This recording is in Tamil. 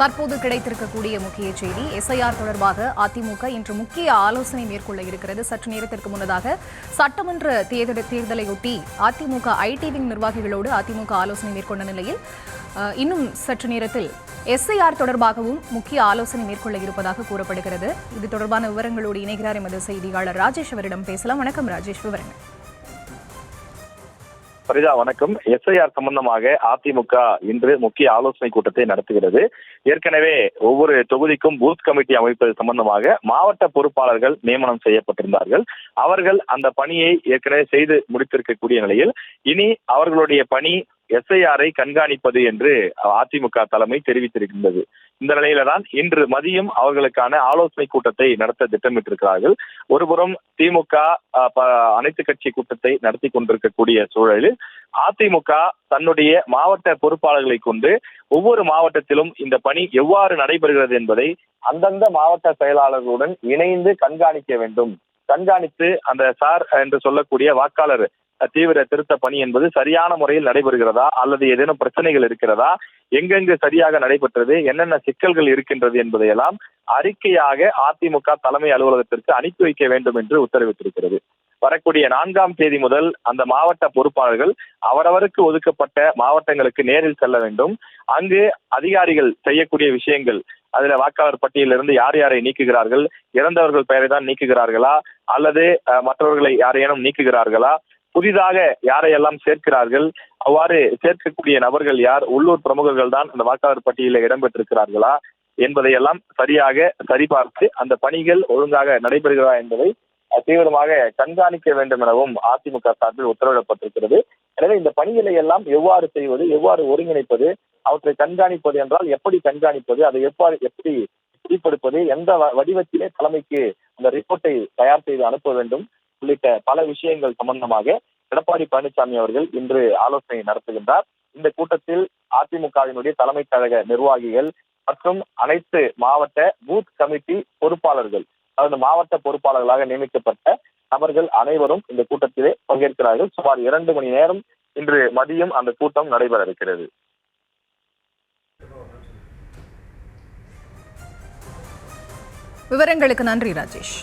தற்போது கிடைத்திருக்கக்கூடிய முக்கிய செய்தி, எஸ்ஐஆர் தொடர்பாக அதிமுக இன்று முக்கிய ஆலோசனை மேற்கொள்ள இருக்கிறது. சற்று நேரத்திற்கு முன்னதாக சட்டமன்ற தேர்தலையொட்டி அதிமுக ஐடி விங் நிர்வாகிகளோடு அதிமுக ஆலோசனை மேற்கொண்ட நிலையில் இன்னும் சற்று நேரத்தில் எஸ்ஐஆர் தொடர்பாகவும் முக்கிய ஆலோசனை மேற்கொள்ள இருப்பதாக கூறப்படுகிறது. இது தொடர்பான விவரங்களோடு இணைகிறார் எமது செய்தியாளர் ராஜேஷ். அவரிடம் பேசலாம். வணக்கம் ராஜேஷ், விவரங்கள். பரிதா, வணக்கம். எஸ்ஐஆர் சம்பந்தமாக அதிமுக இன்று முக்கிய ஆலோசனை கூட்டத்தை நடத்துகிறது. ஏற்கனவே ஒவ்வொரு தொகுதிக்கும் பூத் கமிட்டி அமைப்பது சம்பந்தமாக மாவட்ட பொறுப்பாளர்கள் நியமனம் செய்யப்பட்டிருந்தார்கள். அவர்கள் அந்த பணியை ஏற்கனவே செய்து முடித்திருக்கக்கூடிய நிலையில் இனி அவர்களுடைய பணி எஸ்ஐஆரை கண்காணிப்பது என்று அதிமுக தலைமை தெரிவித்திருக்கின்றது. இந்த நிலையில தான் இன்று மதியம் அவர்களுக்கான ஆலோசனை கூட்டத்தை நடத்த திட்டமிட்டிருக்கிறார்கள். ஒருபுறம் திமுக அனைத்து கட்சி கூட்டத்தை நடத்தி கொண்டிருக்கக்கூடிய சூழலில் அதிமுக தன்னுடைய மாவட்ட பொறுப்பாளர்களை கொண்டு ஒவ்வொரு மாவட்டத்திலும் இந்த பணி எவ்வாறு நடைபெறுகிறது என்பதை அந்தந்த மாவட்ட செயலாளர்களுடன் இணைந்து கண்காணிக்க வேண்டும். கண்காணித்து அந்த சார் என்று சொல்லக்கூடிய வாக்காளர் தீவிர திருத்த பணி என்பது சரியான முறையில் நடைபெறுகிறதா, அல்லது ஏதேனும் பிரச்சனைகள் இருக்கிறதா, எங்கெங்கு சரியாக நடைபெற்றது, என்னென்ன சிக்கல்கள் இருக்கின்றது என்பதையெல்லாம் அறிக்கையாக அதிமுக தலைமை அலுவலகத்திற்கு அனுப்பி வைக்க வேண்டும் என்று உத்தரவிட்டிருக்கிறது. வரக்கூடிய 4ஆம் தேதி முதல் அந்த மாவட்ட பொறுப்பாளர்கள் அவரவருக்கு ஒதுக்கப்பட்ட மாவட்டங்களுக்கு நேரில் செல்ல வேண்டும். அங்கு அதிகாரிகள் செய்யக்கூடிய விஷயங்கள், அதுல வாக்காளர் பட்டியலிருந்து யார் யாரை நீக்குகிறார்கள், இறந்தவர்கள் பெயரை தான் நீக்குகிறார்களா, அல்லது மற்றவர்களை யாரையேனும் நீக்குகிறார்களா, புதிதாக யாரையெல்லாம் சேர்க்கிறார்கள், அவ்வாறு சேர்க்கக்கூடிய நபர்கள் யார், உள்ளூர் பிரமுகர்கள் தான் அந்த வாக்காளர் பட்டியலில் இடம்பெற்றிருக்கிறார்களா என்பதையெல்லாம் சரியாக சரிபார்த்து அந்த பணிகள் ஒழுங்காக நடைபெறுகிறதா என்பதை தீவிரமாக கண்காணிக்க வேண்டும் எனவும் அதிமுக சார்பில் உத்தரவிடப்பட்டிருக்கிறது. எனவே இந்த பணிகளை எல்லாம் எவ்வாறு செய்வது, எவ்வாறு ஒருங்கிணைப்பது, அவற்றை கண்காணிப்பது என்றால் எப்படி கண்காணிப்பது, அதை எப்படி வெளிப்படுப்பது, எந்த வடிவத்திலே தலைமைக்கு அந்த ரிப்போர்ட்டை தயார் செய்து அனுப்ப வேண்டும் உள்ளிட்ட பல விஷயங்கள் சம்பந்தமாக எடப்பாடி பழனிசாமி அவர்கள் இன்று ஆலோசனை நடத்துகின்றார். இந்த கூட்டத்தில் அதிமுகவினுடைய தலைமை கழக நிர்வாகிகள் மற்றும் அனைத்து மாவட்ட பூத் கமிட்டி பொறுப்பாளர்கள், அதாவது மாவட்ட பொறுப்பாளர்களாக நியமிக்கப்பட்ட நபர்கள் அனைவரும் இந்த கூட்டத்திலே பங்கேற்கிறார்கள். சுமார் 2 மணி நேரம் இன்று மதியம் அந்த கூட்டம் நடைபெற இருக்கிறது. விவரங்களுக்கு நன்றி ராஜேஷ்.